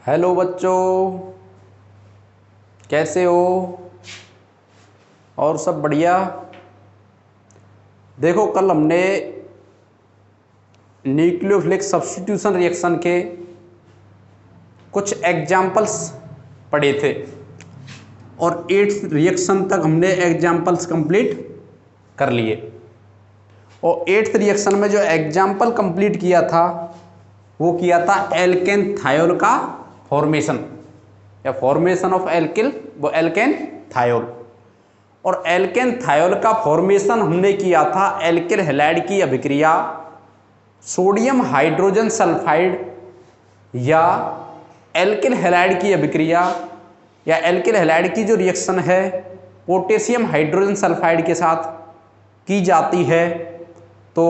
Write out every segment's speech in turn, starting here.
Hello बच्चों, कैसे हो? और सब बढ़िया। देखो, कल हमने न्यूक्लियोफिलिक सब्स्टिट्यूशन रिएक्शन के कुछ एग्जाम्पल्स पढ़े थे और 8th रिएक्शन तक हमने एग्जाम्पल्स कंप्लीट कर लिए। और 8th रिएक्शन में जो एग्जाम्पल कंप्लीट किया था वो किया था एल्केन थायोल का फॉर्मेशन या फॉर्मेशन ऑफ एल्किल, वो एल्केन थायोल। और एल्केन थायोल का फॉर्मेशन हमने किया था एल्किल हैलाइड की अभिक्रिया सोडियम हाइड्रोजन सल्फाइड या एल्किल हैलाइड की अभिक्रिया या एल्किल हैलाइड की जो रिएक्शन है पोटेशियम हाइड्रोजन सल्फाइड के साथ की जाती है। तो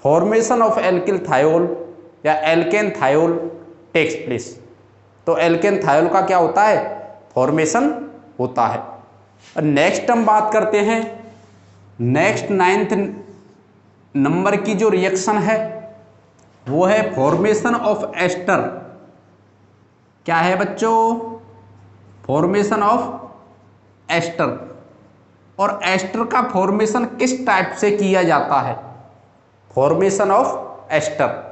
फॉर्मेशन ऑफ एल्किल थायोल या एल्केन थायोल टेक्स प्लेस। तो एल्केन थायोल का क्या होता है? फॉर्मेशन होता है। और नेक्स्ट हम बात करते हैं नेक्स्ट 9th नंबर की जो रिएक्शन है वो है फॉर्मेशन ऑफ एस्टर। क्या है बच्चों? Formation of ester. और एस्टर का फॉर्मेशन किस टाइप से किया जाता है? Formation of ester.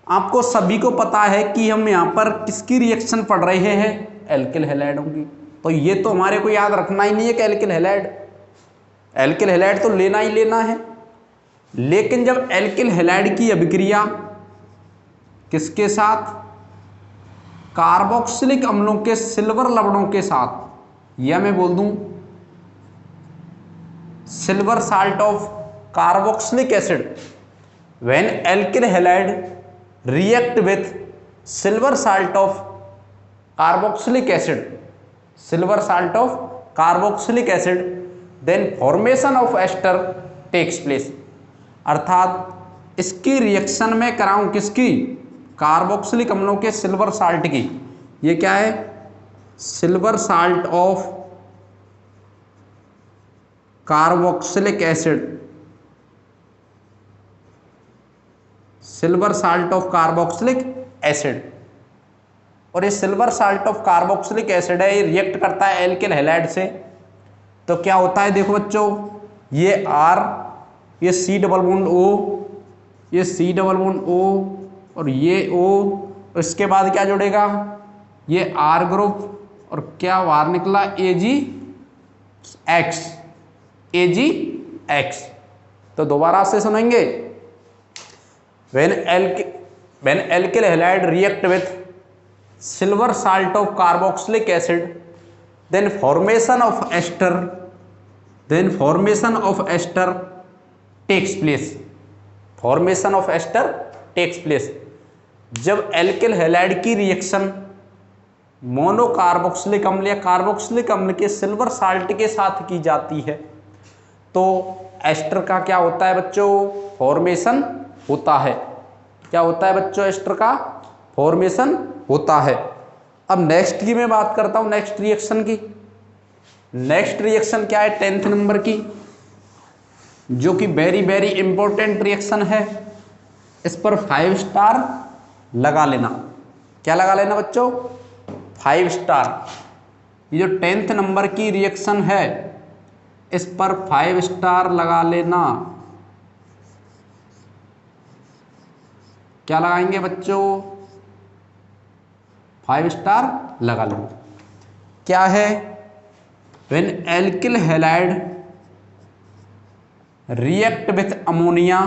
आपको सभी को पता है कि हम यहां पर किसकी रिएक्शन पढ़ रहे हैं? एल्किल हैलाइड होंगी। तो ये तो हमारे को याद रखना ही नहीं है कि एल्किल हैलाइड तो लेना ही लेना है। लेकिन जब एल्किल हैलाइड की अभिक्रिया किसके साथ? कार्बोक्सिलिक अम्लों के सिल्वर लवणों के साथ, या मैं बोल दूं silver salt of carboxylic acid, when alkyl halide react with silver salt of carboxylic acid, then formation of ester takes place। अर्थात इसकी रिएक्शन में कराऊं किसकी? कार्बोक्सिलिक अम्लों के सिल्वर साल्ट की। ये क्या है? Silver salt of carboxylic acid, silver salt of carboxylic acid. और ये silver salt of carboxylic acid है, ये रिएक्ट करता है एल्किल हैलाइड से। तो क्या होता है देखो बच्चों, ये R, ये C डबल बॉन्ड O, ये C डबल बॉन्ड O और ये O। इसके बाद क्या जुड़ेगा? ये R ग्रुप और क्या बाहर निकला? AgX। तो दोबारा से सुनेंगे। When alkyl halide react with silver salt of carboxylic acid, then formation of ester takes place। Formation of ester takes place जब एल्किल हैलाइड की रिएक्शन मोनो कार्बोक्सिलिक अम्ल या कार्बोक्सिलिक अम्ल के सिल्वर साल्ट के साथ की जाती है। तो एस्टर का क्या होता है बच्चों? फॉर्मेशन होता है। क्या होता है बच्चों? एस्टर का फॉर्मेशन होता है। अब नेक्स्ट की मैं बात करता हूं, नेक्स्ट रिएक्शन की। नेक्स्ट रिएक्शन क्या है 10th नंबर की, जो कि वेरी वेरी इंपॉर्टेंट रिएक्शन है। इस पर 5 स्टार लगा लेना। क्या लगा लेना बच्चों? 5 स्टार। ये जो 10th नंबर की रिएक्शन है इस पर 5 स्टार लगा लेना। क्या लगाएंगे बच्चों? 5 स्टार लगा लेंगे। क्या है? When alkyl halide react with ammonia,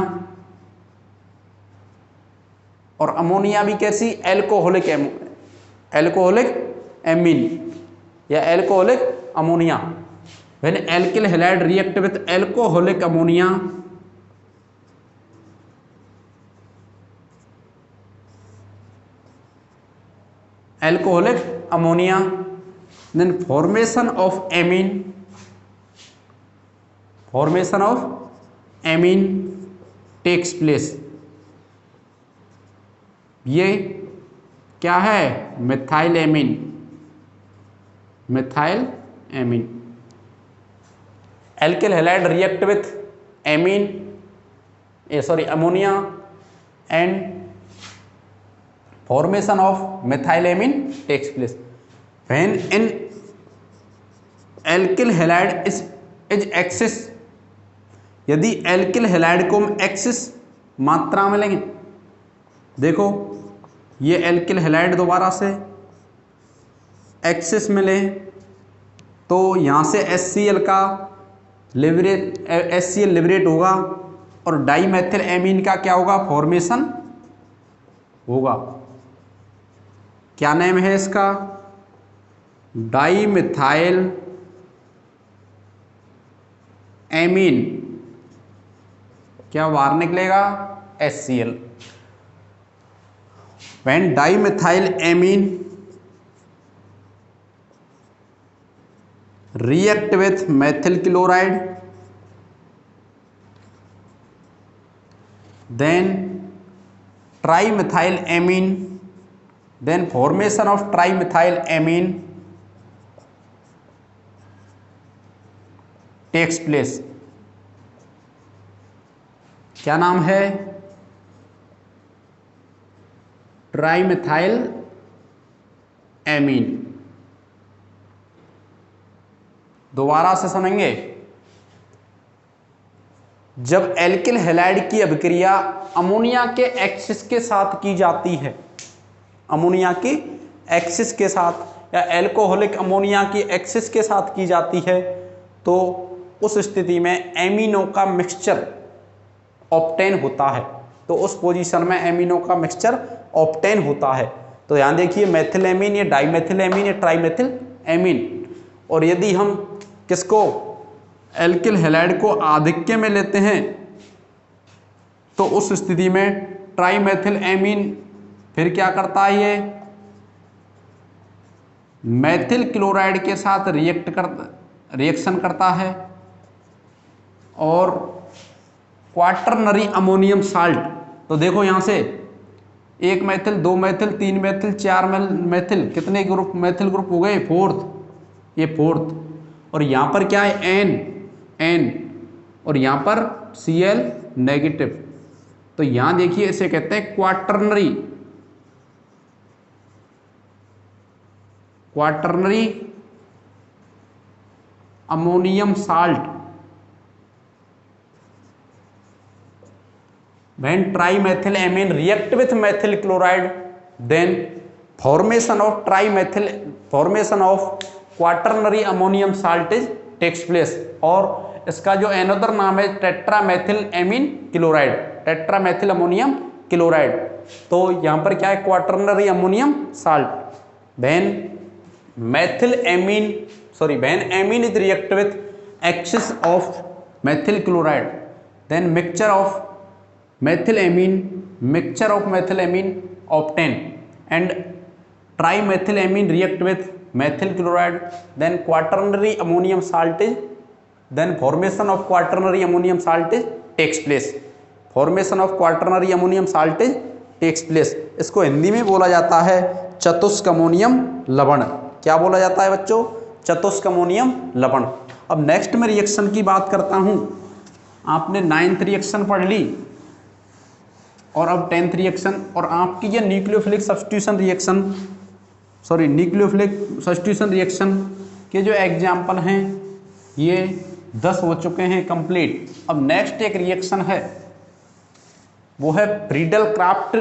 और अमोनिया भी कैसी? एल्कोहलिक एमीन या alcoholic ammonia. When alkyl halide react with alcoholic ammonia, then formation of amine takes place। ये क्या है? Methyl amine. Alkyl halide react with ammonia and formation of methylamine takes place when an alkyl halide is excess। यदि alkyl halide को हम axis मात्रा में लेंगे, देखो ये एल्किल हैलाइड दोबारा से एक्सिस में लें तो यहाँ से HCl का HCl लिबरेट होगा और डाईमेथिल एमीन का क्या होगा, फॉर्मेशन होगा। क्या नेम है इसका, डाईमिथाइल एमीन, क्या बाहर निकलेगा, HCl। when dimethyl amine react with methyl chloride, then trimethyl amine, then formation of trimethyl amine takes place। क्या नाम है, ट्राइमेथाइल एमीन। दोबारा से सुनेंगे, जब एल्किल हैलाइड की अभिक्रिया अमोनिया के एक्सिस के साथ की जाती है, अमोनिया की एक्सिस के साथ या एल्कोहलिक अमोनिया की एक्सिस के साथ की जाती है, तो उस स्थिति में एमिनो का मिक्सचर ऑब्टेन होता है। तो उस पोजीशन में एमिनो का मिक्सचर ऑब्टेन होता है। तो ध्यान देखिए, मेथिल एमीन, ये डाईमेथिल एमीन, ये ट्राईमेथिल एमीन। और यदि हम किसको, एल्किल हैलाइड को आधिक्य में लेते हैं तो उस स्थिति में ट्राईमेथिल एमीन फिर क्या करता है, ये मेथिल क्लोराइड के साथ रिएक्शन करता है और क्वाटरनरी अमोनियम साल्ट। तो देखो यहां से 1 मेथिल, 2 मेथिल, 3 मेथिल, 4 मेथिल, कितने ग्रुप, मेथिल ग्रुप हो गए, 4th, ये 4th। और यहां पर क्या है, N और यहां पर Cl नेगेटिव। तो यहां देखिए इसे कहते हैं quaternary ammonium salt. When trimethyl amine react with methyl chloride, then formation of quaternary ammonium salt takes place। और इसका जो एनोदर नाम है tetramethyl amine chloride, tetramethyl ammonium chloride. तो यहाँ पर क्या है, quaternary ammonium salt. when amine is react with excess of methyl chloride, then mixture of methyl amine obtain and trimethyl amine react with methyl chloride, then quaternary ammonium salt is, then formation of quaternary ammonium salt takes place। formation of quaternary ammonium salt takes place। इसको हिंदी में बोला जाता है चतुष्क ammonium लवण। क्या बोला जाता है बच्चों, चतुष्क अमोनियम लवण। अब नेक्स्ट में रिएक्शन की बात करता हूं। आपने 9th रिएक्शन पढ़ ली और अब 10th रिएक्शन, और आपकी ये न्यूक्लियोफिलिक सब्स्टिट्यूशन रिएक्शन के जो एग्जाम्पल हैं ये 10 हो चुके हैं कंप्लीट। अब नेक्स्ट एक रिएक्शन है, वो है फ्रीडल क्राफ्ट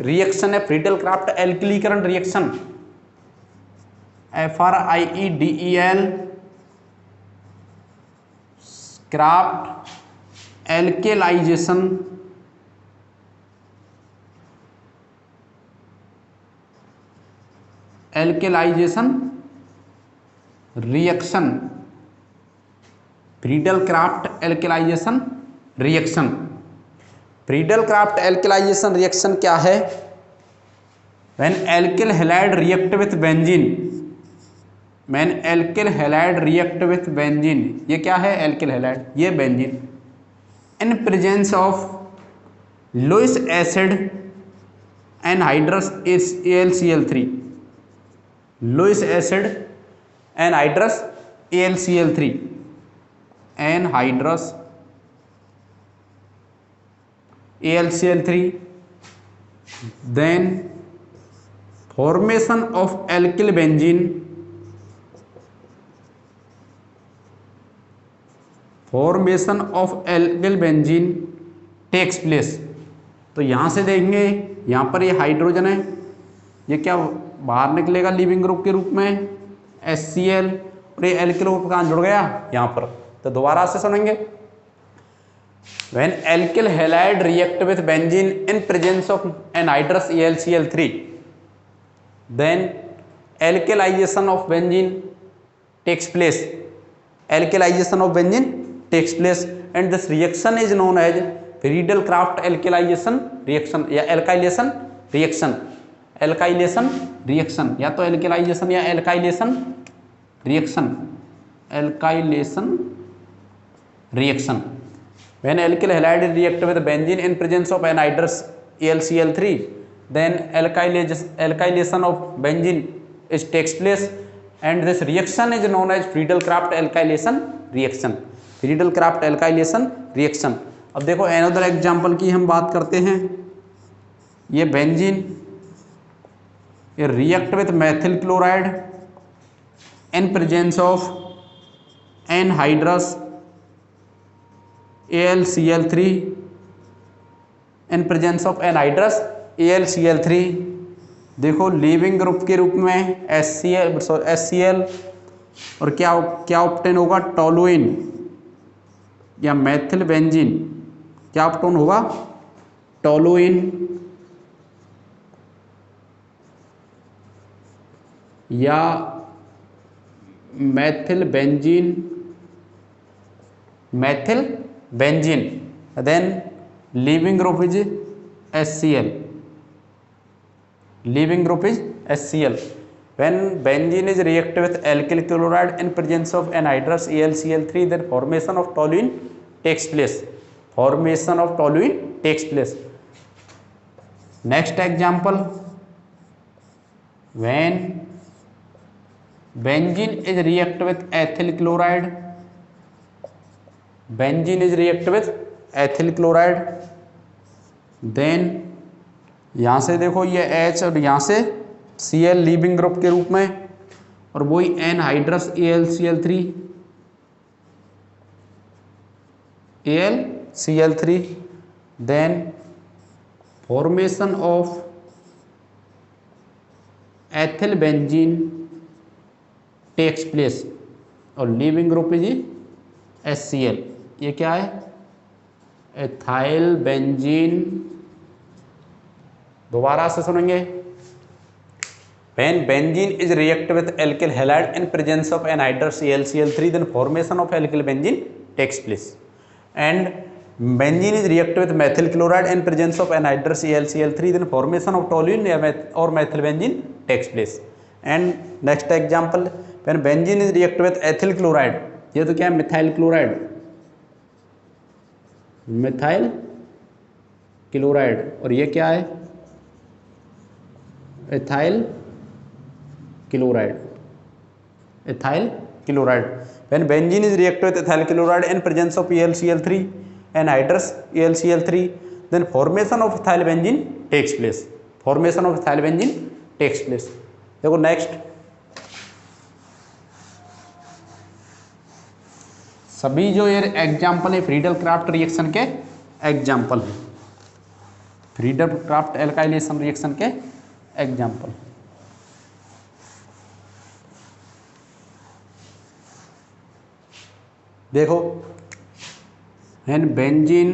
रिएक्शन है, फ्रीडल क्राफ्ट एल्किलीकरण reaction, FRIEDEL Craft alkylation reaction, Friedel Craft alkylation reaction. Friedel Craft alkylation reaction क्या है, when alkyl halide react with benzene, when alkyl halide react with benzene, ये क्या है, एल्किल हैलाइड, ये benzene, in presence of Lewis acid anhydrous AlCl3, Lewis acid anhydrous AlCl3, anhydrous AlCl3, then formation of alkyl benzene, formation of alkyl benzene takes place. तो यहां से देखेंगे, यहां पर ये हाइड्रोजन है, ये क्या बाहर निकलेगा लीविंग ग्रुप के रूप में HCl, और ये एल्किल ग्रुप कहां जुड़ गया यहां पर। तो दोबारा से सुनेंगे, when alkyl halide react with benzene in presence of anhydrous AlCl3, then alkylization of benzene takes place, alkylization of benzene takes place, and this reaction is known as Friedel-Crafts alkylation reaction या alkylation reaction, alkylation reaction, या तो alkylation या alkylation reaction, alkylation reaction. When alkyl halide react with benzene in presence of anhydrous AlCl3, then alkylation of benzene takes place, and this reaction is known as Friedel-Crafts alkylation reaction, Friedel-Crafts alkylation reaction. अब देखो another example की हम बात करते हैं, ये benzene ये react with Maithil chloride in presence of anhydrous AlCl3, in presence of anhydrous AlCl3। देखो लीविंग ग्रुप के रूप में HCl और क्या ऑप्टेन होगा, टोलुइन या मैथिल बेंजीन, क्या ऑप्टेन होगा, टोलुइन या methyl benzene, methyl benzene, then leaving group is HCl, leaving group is HCl। when benzene is react with alkyl chloride in presence of anhydrous AlCl3, then formation of toluene takes place, formation of toluene takes place। next example, when benzene is react with ethyl chloride, benzene is react with ethyl chloride, then यहाँ से देखो ये H और यहाँ से Cl leaving group के रूप में, और वही anhydrous AlCl3, then formation of ethyl benzene takes place, और लीविंग ग्रुप इज HCl। ये क्या है, एथाइल बेंजीन। दोबारा से सुनेंगे, when benzene is react with alkyl halide in presence of anhydrous AlCl3, then formation of alkyl benzene takes place, and benzene is react with methyl chloride in presence of anhydrous AlCl3, then formation of toluene or methyl benzene takes place। and next example, when benzene is react with ethyl chloride, ये तो क्या है, methyl chloride, methyl chloride, और ये क्या है, ethyl chloride, ethyl chloride। when benzene is react with ethyl chloride in presence of AlCl3, anhydrous AlCl3, then formation of ethyl benzene takes place, formation of ethyl benzene takes place। देखो next, सभी जो ये example है Friedel Craft reaction के example है, Friedel Crafts alkylation reaction के example. देखो, when benzene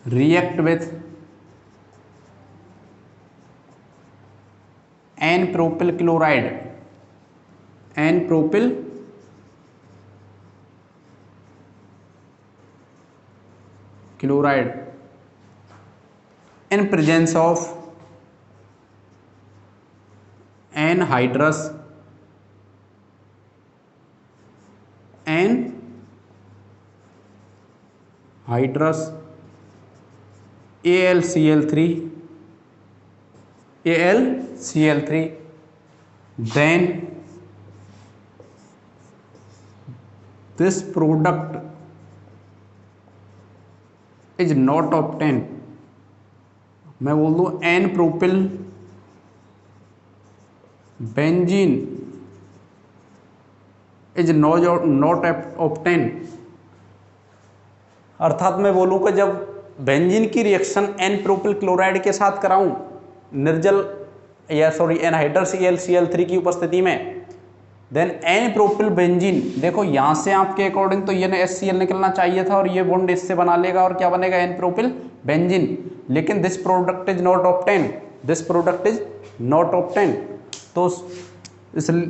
react with N-propyl chloride, N-propyl chloride in presence of anhydrous AlCl3, then this product is not obtained मैं बोल दूं N propyl benzene is not obtain, अर्थात मैं बोलूं कि जब बेंजीन की रिएक्शन एन प्रोपिल क्लोराइड के साथ कराऊं निर्जल एनहाइड्रस Cl3 की उपस्थिति में, देन एन प्रोपिल बेंजीन, देखो यहां से आपके अकॉर्डिंग तो ये HCl निकलना चाहिए था और ये बॉन्ड इससे बना लेगा और क्या बनेगा एन प्रोपिल बेंजीन, लेकिन this product is not obtain, this product is not obtain. तो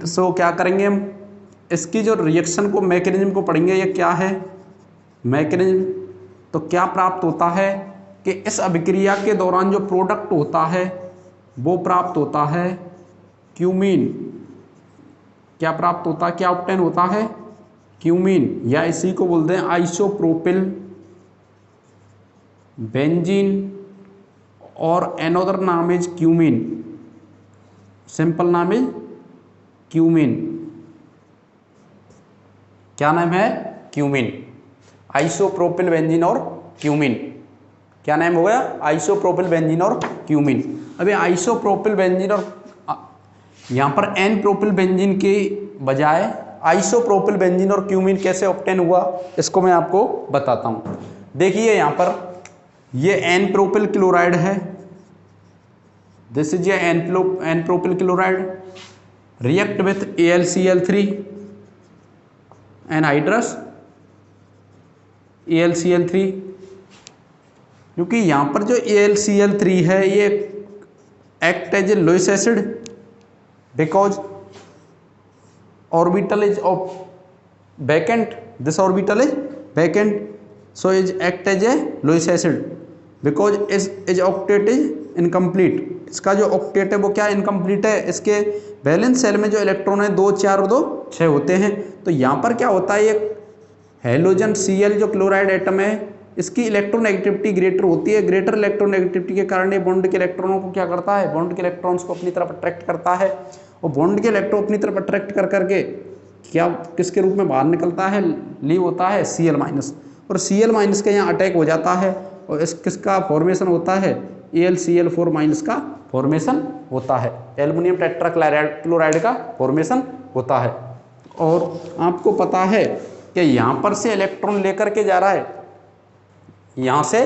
सो क्या करेंगे हम, इसकी जो रिएक्शन को मैकेनिज्म को पढ़ेंगे, ये क्या है मैकेनिज्म, तो क्या प्राप्त होता है कि इस अभिक्रिया के दौरान जो प्रोडक्ट होता है वो प्राप्त होता है क्यूमीन, क्या प्राप्त होता है, क्या ऑब्टेन होता है क्यूमीन, या इसी को बोलते हैं आइसोप्रोपिल बेंजीन और एनोदर नाम इज क्यूमीन, सिंपल नाम इज क्यूमीन, क्या नाम है क्यूमीन, आइसोप्रोपिल बेंजीन और क्यूमीन, क्या नाम हो गया आइसोप्रोपिल बेंजीन और क्यूमीन। अभी आइसोप्रोपिल बेंजीन और यहाँ पर एन प्रोपिल बेंजीन के बजाय आइसोप्रोपिल बेंजीन और क्यूमीन कैसे ऑब्टेन हुआ इसको मैं आपको बताता हूँ। देखिए यहाँ पर ये एन प्रोपिल क्लोराइड है, this is N propyl chloride react with AlCl3 anhydrous AlCl3, क्योंकि यहाँ पर जो AlCl3 है ये act as a Lewis acid because orbital is of vacant, this orbital is vacant, so is act as a Lewis acid because is octet is incomplete, इसका जो octet है वो क्या इनकम्प्लीट है, इसके वैलेंस सेल में जो इलेक्ट्रॉन है 2 4 और 2 6 होते हैं। तो यहाँ पर क्या होता है, एक हेलोजन Cl जो क्लोराइड एटम है इसकी इलेक्ट्रोनेगेटिविटी ग्रेटर होती है, ग्रेटर इलेक्ट्रोनेगेटिविटी के कारण ये बॉन्ड के इलेक्ट्रॉनों को क्या करता है, बॉन्ड के इलेक्ट्रॉन्स को अपनी तरफ अट्रैक्ट करता है और बॉन्ड के इलेक्ट्रॉन अपनी तरफ अट्रैक्ट कर करके क्या किसके रूप में बाहर निकलता है, लीव होता है Cl- और Cl- के यहाँ अटैक हो जाता है और इस किसका फॉर्मेशन होता है AlCl4- का फॉर्मेशन होता है, एल्युमिनियम टेट्राक्लोराइड का फॉर्मेशन होता है। और आपको पता है कि यहाँ पर से इलेक्ट्रॉन लेकर के जा रहा है, यहाँ से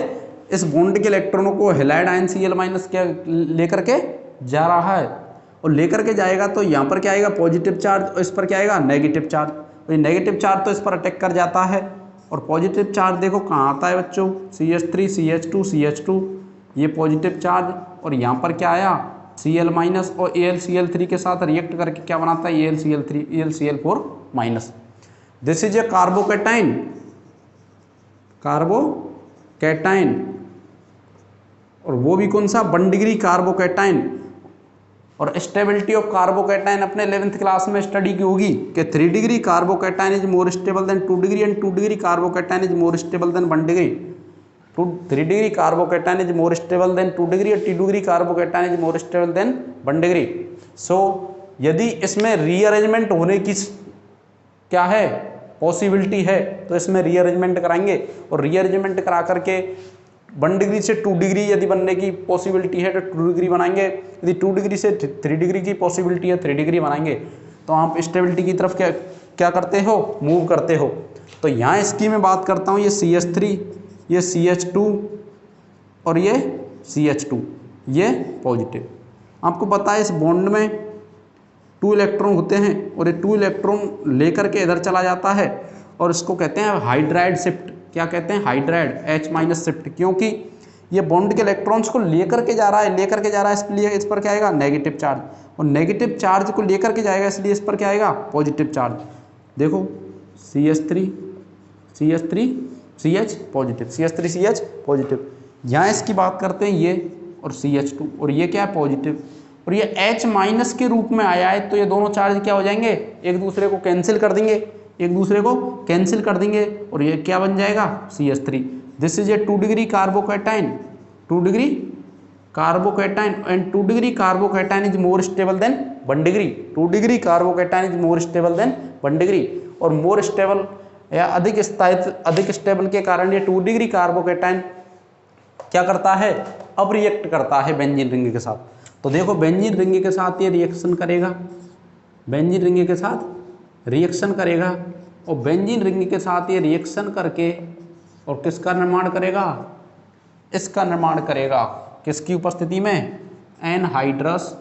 इस बॉन्ड के इलेक्ट्रॉनों को हैलाइड आयन Cl- क्या लेकर के जा रहा है और लेकर के जाएगा तो यहाँ पर क्या आएगा पॉजिटिव चार्ज और इस पर क्या आएगा नेगेटिव चार्ज, और ये नेगेटिव चार्ज तो इस पर अटैक कर जाता है और पॉजिटिव चार्ज देखो कहाँ आता है बच्चों, CH3 CH2 CH2 ये पॉजिटिव चार्ज, और यहाँ पर क्या आया Cl- और AlCl3 के साथ रिएक्ट करके क्या बनाता है AlCl4-। This is a carbocation, carbocation, और वो भी कौन सा 1 डिग्री कार्बोकैटाइन। और स्टेबिलिटी ऑफ कार्बोकैटाइन अपने 11th क्लास में स्टडी की होगी कि 3 degree carbocation is more stable than 2 degree and 2 degree carbocation is more stable than 1 degree. 3 degree carbocation is more stable than 2 degree और 2 degree carbocation is more stable than 1 degree. So यदि इसमें rearrangement होने की क्या है possibility है तो इसमें रीअरेंजमेंट कराएंगे और रीअरेंजमेंट करा करके 1 डिग्री से 2 डिग्री यदि बनने की पॉसिबिलिटी है तो 2 डिग्री बनाएंगे, यदि 2 डिग्री से 3 डिग्री की पॉसिबिलिटी है 3 डिग्री बनाएंगे। तो आप स्टेबिलिटी की तरफ क्या करते हो, मूव करते हो। तो यहाँ इसकी मैं बात करता हूँ, ये CH3 ये CH2 और ये CH2 ये पॉजिटिव। आपको पता है इस बॉन्ड में 2 इलेक्ट्रॉन होते हैं और ये 2 इलेक्ट्रॉन लेकर के इधर चला जाता है और इसको कहते हैं हाइड्राइड शिफ्ट। क्या कहते हैं, हाइड्राइड H- शिफ्ट, क्योंकि ये बॉन्ड के इलेक्ट्रॉन्स को लेकर के जा रहा है, इसलिए इस पर क्या आएगा नेगेटिव चार्ज, और नेगेटिव चार्ज को लेकर के जाएगा इसलिए इस पर क्या आएगा पॉजिटिव चार्ज। देखो CH3 CH positive, CH3 CH positive. यहाँ इसकी बात करते हैं ये और CH2 और ये क्या है पॉजिटिव, और ये H- के रूप में आया है तो ये दोनों चार्ज क्या हो जाएंगे, एक दूसरे को कैंसिल कर देंगे, और ये क्या बन जाएगा CH3। This is A 2 degree carbocation, 2 degree carbocation and 2 degree carbocation is more stable than 1 degree. 2 degree carbocation is more stable than 1 degree, और मोर स्टेबल या अधिक स्टेबल के कारण ये 2 डिग्री कार्बोकैटाइन क्या करता है, अब रिएक्ट करता है बेंजीन रिंग के साथ। तो देखो बेंजीन रिंग के साथ ये रिएक्शन करेगा, बेंजीन रिंग के साथ रिएक्शन करेगा, और बेंजीन रिंग के साथ ये रिएक्शन करके और किसका निर्माण करेगा, इसका निर्माण करेगा, किसकी उपस्थिति में, एनहाइड्रस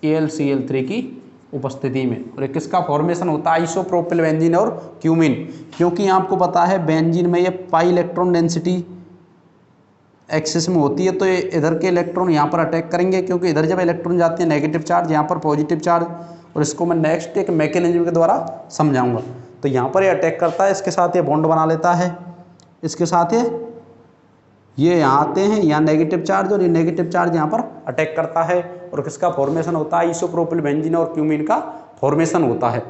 AlCl3 की उपस्थिति में। और किसका फॉर्मेशन होता है, आइसोप्रोपिल बेंजीन और क्यूमीन। क्योंकि आपको पता है बेंजीन में ये पाई इलेक्ट्रॉन डेंसिटी एक्सिस में होती है, तो ये इधर के इलेक्ट्रॉन यहाँ पर अटैक करेंगे, क्योंकि इधर जब इलेक्ट्रॉन जाते हैं नेगेटिव चार्ज, यहाँ पर पॉजिटिव चार्ज, और इसको मैं नेक्स्ट एक मैकेनिज्म के द्वारा समझाऊंगा। तो यहाँ पर ये अटैक करता है, इसके साथ ये बॉन्ड बना लेता है, इसके साथ ये यहाँ आते हैं, यहाँ नेगेटिव चार्ज, और ये नेगेटिव चार्ज यहाँ पर अटैक करता है, और किसका फॉर्मेशन होता है, आइसोप्रोपिल बेंजीन और क्यूमीन का फॉर्मेशन होता है,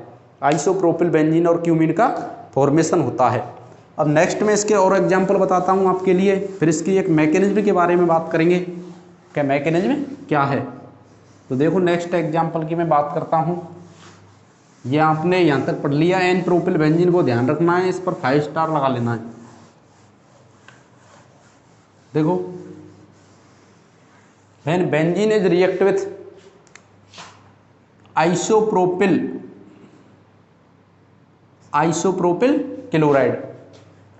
आइसोप्रोपिल बेंजीन और क्यूमीन का फॉर्मेशन होता है। अब नेक्स्ट में इसके और एग्जांपल बताता हूँ आपके लिए, फिर इसकी एक मैकेनिज्म के बारे में बात करेंगे, क्या मैकेनिज्म क्या है। तो देखो नेक्स्ट एग्जांपल की मैं बात करता हूँ। ये आपने यहाँ तक पढ़ लिया, एन प्रोपिल बेंजीन को ध्यान रखना है, इस पर 5 स्टार लगा लेना है। देखो when benzene is react with isopropyl chloride,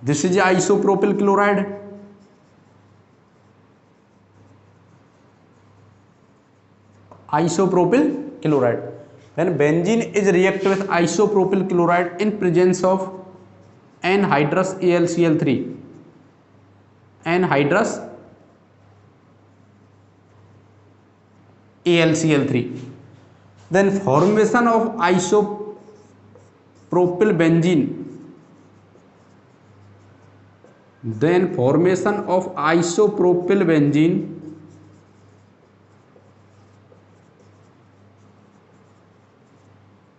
this is isopropyl chloride, isopropyl chloride. When benzene is react with isopropyl chloride in presence of anhydrous AlCl3, anhydrous AlCl3, then formation of isopropyl benzene, then formation of isopropyl benzene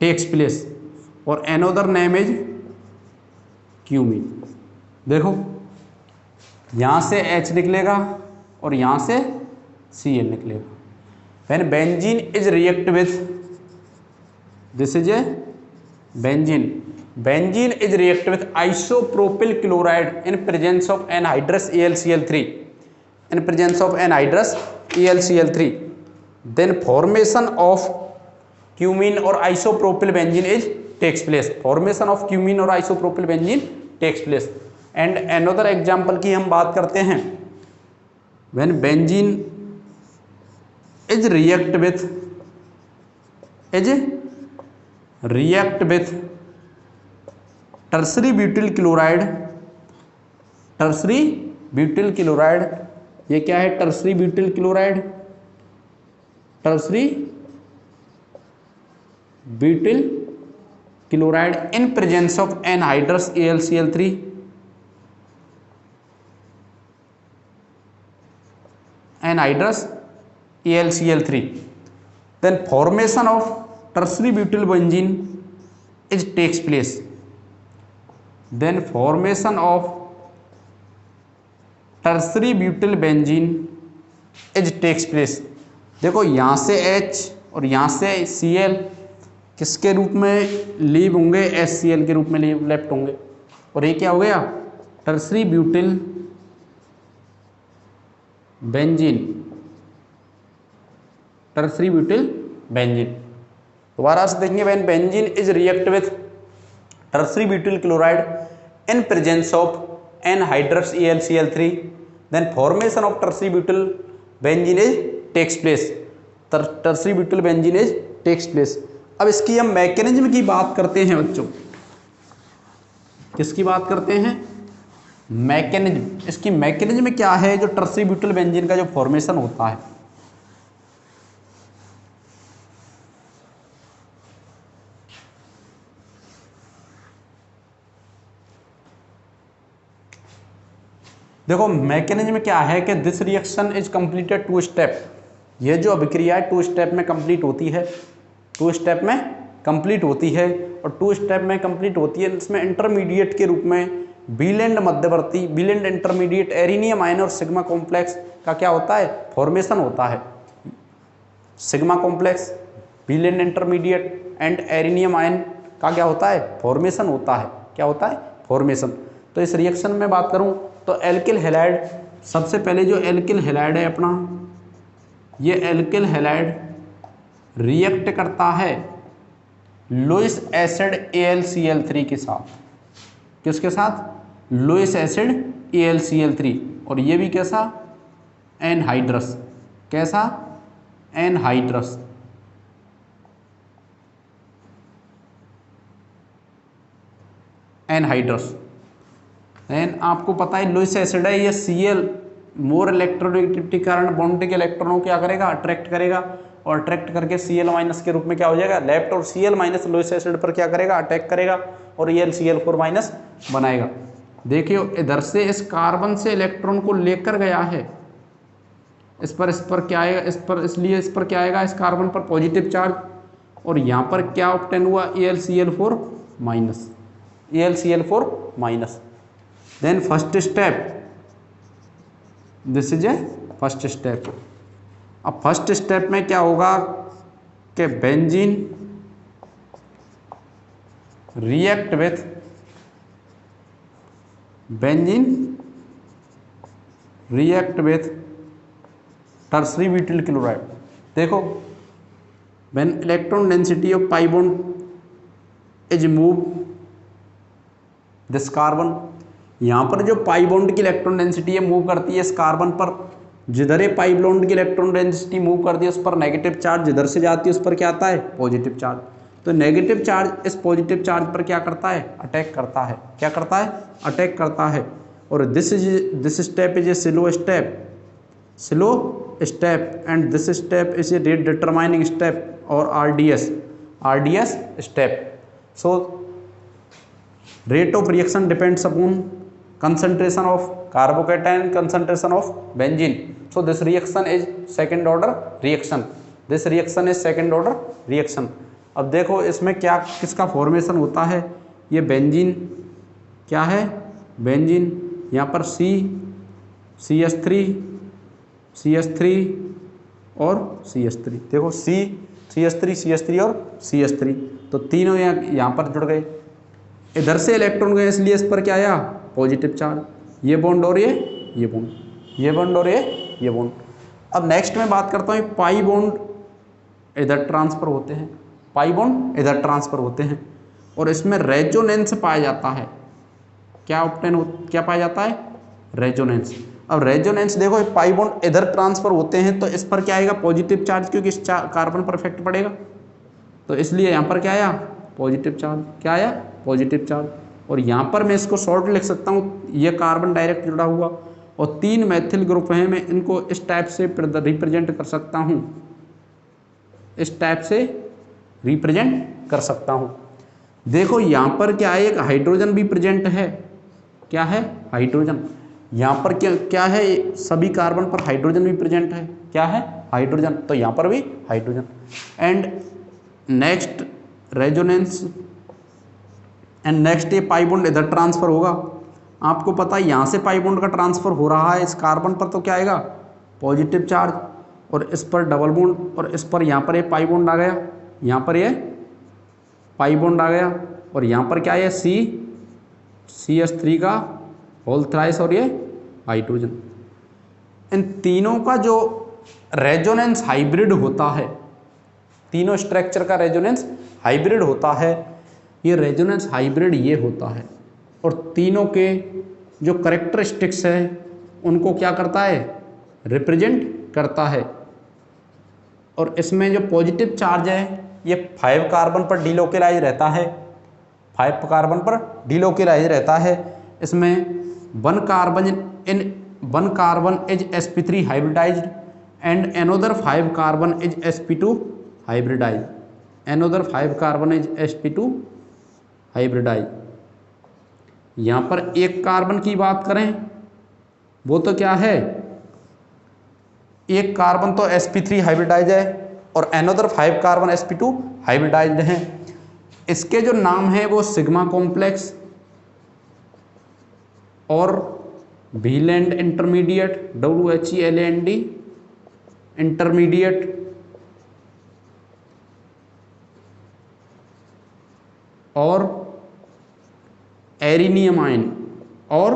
takes place, और another name is cumene. देखो यहाँ से H निकलेगा और यहाँ से Cl निकलेगा। When benzene is react with, this is a benzene, benzene is react with isopropyl chloride in presence of anhydrous AlCl3, in presence of anhydrous AlCl3, then formation of cumene और isopropyl benzene is takes place, formation of cumene और isopropyl benzene takes place. And another example की हम बात करते हैं, when benzene is react with tertiary butyl chloride, tertiary butyl chloride, ये क्या है, tertiary butyl chloride, tertiary butyl chloride in presence of anhydrous AlCl3, anhydrous AlCl3, then formation of tertiary butyl benzene is takes place, then formation of tertiary butyl benzene is takes place। देखो यहाँ से H और यहाँ से Cl किसके रूप में leave होंगे, HCl के रूप में लीव लेफ्ट होंगे, और ये क्या हो गया, tertiary butyl benzene, tertiary butyl benzene. दोबारा से देखेंगे, when benzene is react with tertiary butyl chloride in presence of anhydrous AlCl3, then formation of tertiary butyl benzene is takes place, tertiary butyl benzene is takes place. अब इसकी हम mechanism की बात करते हैं बच्चों, किसकी बात करते हैं, मैकेनिज्म। इसकी मैकेनिज्म क्या है, जो टर्सरी ब्यूटिल बेंजीन का जो फॉर्मेशन होता है। देखो मैकेनिज्म क्या है कि this reaction is completed 2 step, ये जो अभिक्रिया है 2 स्टेप में कंप्लीट होती है, 2 स्टेप में कंप्लीट होती है, और 2 स्टेप में कंप्लीट होती है। इसमें इंटरमीडिएट के रूप में बीलेंड मध्यवर्ती, बीलेंड इंटरमीडिएट एरिनियम आयन और सिग्मा कॉम्प्लेक्स का क्या होता है, फॉर्मेशन होता है। Sigma complex, Wheland intermediate and arenium ion का क्या होता है, फॉर्मेशन होता है। क्या होता है, फॉर्मेशन। तो इस रिएक्शन में बात करूं तो एल्किल हैलाइड सबसे पहले जो एल्किल हैलाइड है अपना, ये एल्किल हैलाइड रिएक्ट करता है लुईस एसिड AlCl3 के साथ। किसके साथ? Lewis acid AlCl3। और ये भी कैसा? एनहाइड्रस। कैसा? एनहाइड्रस। एनहाइड्रस। देन आपको पता है लुईस एसिड है, ये Cl मोर इलेक्ट्रोनेगेटिविटी के कारण बॉन्ड के इलेक्ट्रॉनों क्या करेगा? अट्रैक्ट करेगा, और अट्रैक्ट करके Cl माइनस के रूप में क्या हो जाएगा? लेफ्ट, और Cl माइनस लुईस एसिड पर क्या करेगा? अटैक करेगा और AlCl4 माइनस बनाएगा। देखिए इधर से इस कार्बन से इलेक्ट्रॉन को लेकर गया है, इस पर क्या आएगा? इसलिए इस पर क्या आएगा? इस कार्बन पर पॉजिटिव चार्ज, और यहाँ पर क्या ऑब्टेन हुआ? AlCl4 minus. AlCl4 minus. Then first step, this is a first step. अब फर्स्ट स्टेप में क्या होगा कि benzene react with tertiary butyl chloride. देखो when electron density of pi bond is move this carbon, यहाँ पर जो पाई बॉन्ड की इलेक्ट्रॉन डेंसिटी है मूव करती है इस कार्बन पर, जिधर ये पाई बॉन्ड की इलेक्ट्रॉन डेंसिटी मूव करती है उस पर नेगेटिव चार्ज, जिधर से जाती है उस पर क्या आता है? Positive charge. तो नेगेटिव चार्ज इस पॉजिटिव चार्ज पर क्या करता है? अटैक करता है। क्या करता है? अटैक करता है। और this step is a slow step and this step is a rate determining step और RDS step. So rate of reaction depends upon concentration of carbocation and concentration of benzene. So this reaction is second order reaction. अब देखो इसमें क्या किसका formation होता है? ये benzene क्या है? बेंजीन यहाँ पर CH3 और CH3। देखो CH3 और CH3, तो तीनों यहाँ पर जुड़ गए। इधर से इलेक्ट्रॉन गए इसलिए इस पर क्या आया? Positive charge. ये बॉन्ड और ये बॉन्ड, ये बॉन्ड और ये बॉन्ड। अब नेक्स्ट में बात करता हूँ पाई बॉन्ड इधर ट्रांसफर होते हैं, पाई बॉन्ड इधर ट्रांसफर होते हैं, और इसमें रेजोनेंस पाया जाता है। क्या पाया जाता है? रेजोनेंस। अब रेजोनेंस देखो पाई बॉन्ड इधर ट्रांसफर होते हैं तो इस पर क्या आएगा? पॉजिटिव चार्ज, क्योंकि इस कार्बन पर इफेक्ट पड़ेगा, तो इसलिए यहाँ पर क्या आया? Positive charge. क्या आया? Positive charge. और यहाँ पर मैं इसको शॉर्ट लिख सकता हूँ, ये कार्बन डायरेक्ट जुड़ा हुआ और 3 मैथिल ग्रुप हैं, मैं इनको इस टाइप से रिप्रेजेंट कर सकता हूँ, इस टाइप से रिप्रेजेंट कर सकता हूँ। देखो यहाँ पर क्या है? एक हाइड्रोजन भी प्रेजेंट है। क्या है? हाइड्रोजन। यहाँ पर क्या है? सभी कार्बन पर हाइड्रोजन भी प्रेजेंट है। क्या है? हाइड्रोजन। तो यहाँ पर भी hydrogen. And next resonance, and next ये पाई बॉन्ड इधर ट्रांसफर होगा। आपको पता है यहाँ से पाई बॉन्ड का ट्रांसफर हो रहा है इस कार्बन पर, तो क्या आएगा? पॉजिटिव चार्ज, और इस पर डबल बॉन्ड, और इस पर यहाँ पर ये पाई बॉन्ड आ गया, यहाँ पर ये पाई बॉन्ड आ गया, और यहाँ पर क्या है? CH3 का होल थ्राइस और ये हाइड्रोजन। इन तीनों का जो रेजोनेंस हाइब्रिड होता है, तीनों स्ट्रक्चर का रेजोनेंस हाइब्रिड होता है। ये रेजोनेंस हाइब्रिड ये होता है, और तीनों के जो करेक्टरिस्टिक्स है उनको क्या करता है? रिप्रेजेंट करता है। और इसमें जो पॉजिटिव चार्ज है ये 5 कार्बन पर डिलोकेलाइज रहता है, 5 कार्बन पर डिलोकेलाइज रहता है। इसमें 1 carbon is sp3 hybridized and another 5 carbon is sp2 hybridized, another 5 carbon is sp2 hybridized. यहाँ पर 1 कार्बन की बात करें, वो तो क्या है? 1 कार्बन तो sp3 हाइब्रिडाइज है और another 5 कार्बन sp2 हाइब्रिडाइज्ड हैं। इसके जो नाम है वो सिग्मा कॉम्प्लेक्स और व्हीलैंड इंटरमीडिएट, WHELAND इंटरमीडिएट, और एरिनियम आयन, और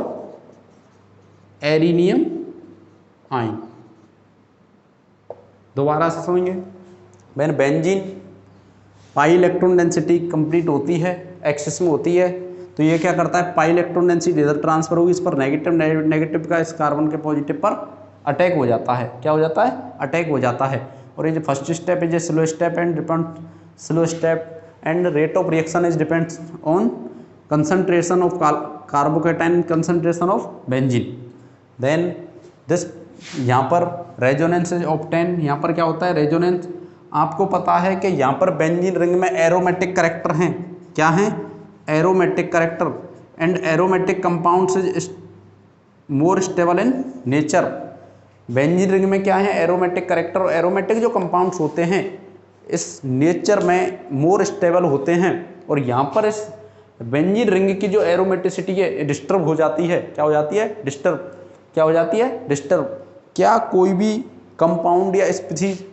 एरिनियम आयन। दोबारा से सुनेंगे, when benzene pi electron density complete होती है, एक्सेस में होती है, तो ये क्या करता है, पाई इलेक्ट्रॉन डेंसिटी इधर ट्रांसफर होगी, इस पर नेगेटिव का इस कार्बन के पॉजिटिव पर अटैक हो जाता है। क्या हो जाता है, अटैक हो जाता है। और ये जो फर्स्ट स्टेप है, slow step and depend slow step and rate of reaction is depends on concentration of carbocation, concentration of benzene. Then this, यहाँ पर रेजोनेंस इज ऑब्टेन, यहाँ पर क्या होता है, रेजोनेंस। आपको पता है कि यहाँ पर बेंजीन रिंग में एरोमेटिक कैरेक्टर हैं। क्या हैं, aromatic character, and aromatic compounds is more stable in nature. Benzene ring में क्या है, एरोमेटिक कैरेक्टर, और एरोमेटिक जो कंपाउंड्स होते हैं इस नेचर में मोर स्टेबल होते हैं। और यहाँ पर इस बेंजीन रिंग की जो एरोमेटिसिटी है डिस्टर्ब हो जाती है। क्या हो जाती है, डिस्टर्ब। क्या हो जाती है, डिस्टर्ब। क्या कोई भी कंपाउंड या स्पीशीज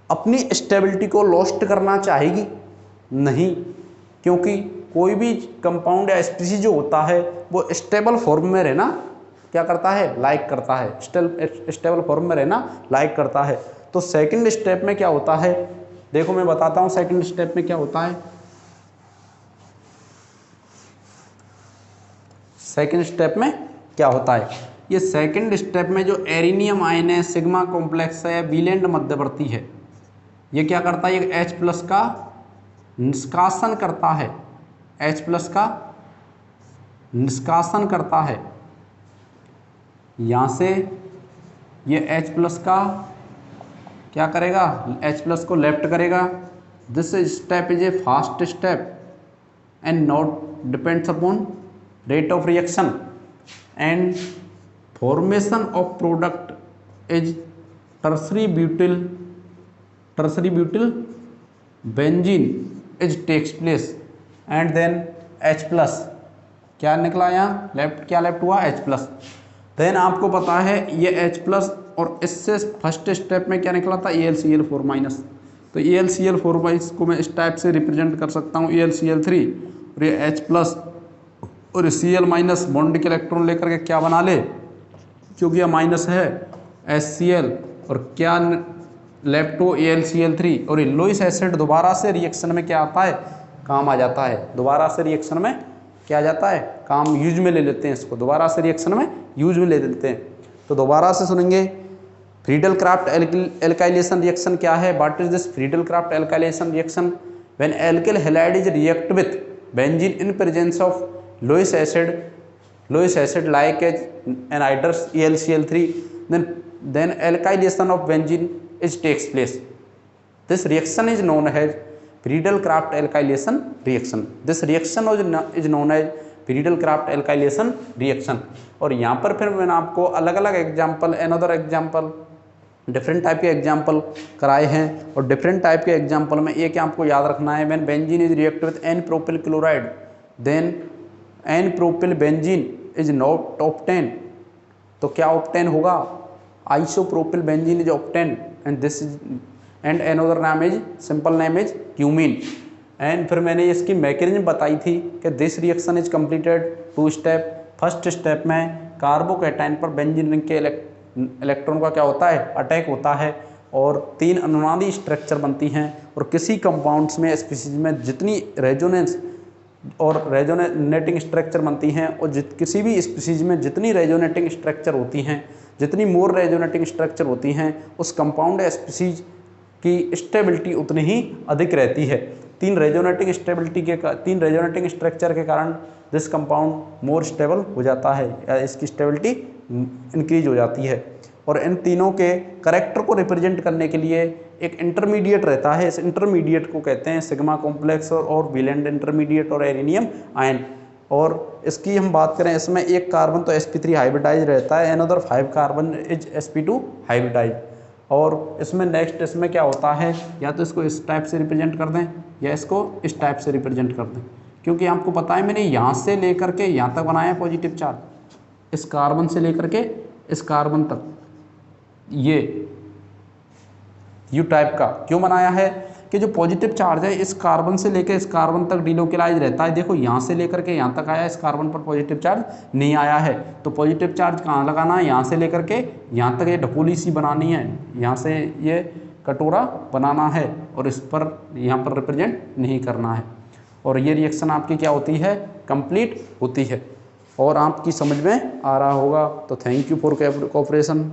अपनी स्टेबिलिटी को लॉस्ट करना चाहेगी? नहीं, क्योंकि कोई भी कंपाउंड या स्पीशीज जो होता है वो स्टेबल फॉर्म में रहना क्या करता है, लाइक करता है, स्टेबल फॉर्म में रहना लाइक करता है। तो सेकंड स्टेप में क्या होता है, देखो मैं बताता हूँ सेकंड स्टेप में क्या होता है। सेकंड स्टेप में क्या होता है, ये सेकंड स्टेप में जो एरिनियम आयन है, सिग्मा कॉम्प्लेक्स है, विलेंट मध्यवर्ती है, ये क्या करता है, ये H+ का निष्कासन करता है, H+ का निष्कासन करता है। यहाँ से ये H+ का क्या करेगा, H+ को लेफ्ट करेगा। This step is a fast step and not depends upon rate of reaction and formation of product is tertiary butyl benzene is takes place and then H+, क्या निकला यहाँ लेफ्ट, क्या left हुआ, H+। Then आपको पता है ये H+ और इससे फर्स्ट स्टेप में क्या निकला था, AlCl4-। तो AlCl4- को मैं इस टाइप से रिप्रेजेंट कर सकता हूँ, AlCl3 और ये H+ और Cl- बॉन्ड के इलेक्ट्रॉन लेकर के क्या बना ले, क्योंकि यह माइनस है, HCl और क्या लेफ्ट हो, AlCl3। और ये लोइस एसिड दोबारा से रिएक्शन में क्या आता है, काम आ जाता है। दोबारा से रिएक्शन में क्या आ जाता है, काम यूज में ले लेते हैं इसको, दोबारा से रिएक्शन में यूज में ले लेते हैं। तो दोबारा से सुनेंगे, फ्रीडल क्राफ्ट एल्काइलेशन रिएक्शन क्या है, what is this Friedel Crafts alkylation reaction, when alkyl halide is react with benzene in presence of Lewis acid like as anhydrous AlCl3, then alkylation of benzene takes place. This reaction is known as Friedel-Crafts alkylation reaction. This reaction is known as Friedel-Crafts alkylation reaction. और यहाँ पर फिर मैंने आपको अलग अलग example, another example, different type के example कराए हैं। और डिफरेंट टाइप के एग्जाम्पल में एक आपको याद रखना है, when benzene is react with n propyl chloride then n propyl benzene is not obtain. तो क्या ऑब्टेन होगा, isopropyl benzene is obtain and this is and another नाम is, simple name is cumene. And फिर मैंने इसकी mechanism बताई थी कि this reaction is completed 2 step. First step में कार्बोकैटायन पर बेंजीन रिंग के इलेक्ट्रॉन का क्या होता है, अटैक होता है और 3 अनुनादी स्ट्रक्चर बनती हैं। और किसी कंपाउंड्स में, स्पीशीज में जितनी रेजोनेंस और रेजोनेटिंग स्ट्रक्चर बनती हैं और किसी भी स्पीशीज में जितनी रेजोनेटिंग स्ट्रक्चर होती हैं, जितनी मोर रेजोनेटिंग स्ट्रक्चर होती हैं, उस कंपाउंड या स्पीशीज की स्टेबिलिटी उतनी ही अधिक रहती है। 3 रेजोनेटिंग स्ट्रक्चर के कारण दिस कंपाउंड मोर स्टेबल हो जाता है या इसकी स्टेबिलिटी इंक्रीज हो जाती है। और इन तीनों के करेक्टर को रिप्रेजेंट करने के लिए एक इंटरमीडिएट रहता है, इस इंटरमीडिएट को कहते हैं सिग्मा कॉम्प्लेक्स और विलेंट इंटरमीडिएट और एरिनियम आयन। और इसकी हम बात करें, इसमें एक कार्बन तो sp3 हाइब्रिडाइज रहता है, another 5 carbon is sp2 hybridise. और इसमें नेक्स्ट इसमें क्या होता है, या तो इसको इस टाइप से रिप्रेजेंट कर दें या इसको इस टाइप से रिप्रेजेंट कर दें, क्योंकि आपको पता है मैंने यहाँ से लेकर के यहाँ तक बनाया पॉजिटिव चार्ज, इस कार्बन से लेकर के इस कार्बन तक ये यू टाइप का क्यों बनाया है, कि जो पॉजिटिव चार्ज है इस कार्बन से लेकर इस कार्बन तक डिलोकलाइज रहता है। देखो यहाँ से लेकर के यहाँ तक आया, इस कार्बन पर पॉजिटिव चार्ज नहीं आया है, तो पॉजिटिव चार्ज कहाँ लगाना है, यहाँ से लेकर के यहाँ तक ये ढकोली सी बनानी है, यहाँ से ये कटोरा बनाना है और इस पर यहाँ पर रिप्रेजेंट नहीं करना है। और ये रिएक्शन आपकी क्या होती है, कंप्लीट होती है। और आपकी समझ में आ रहा होगा। तो थैंक यू फॉर कोऑपरेशन।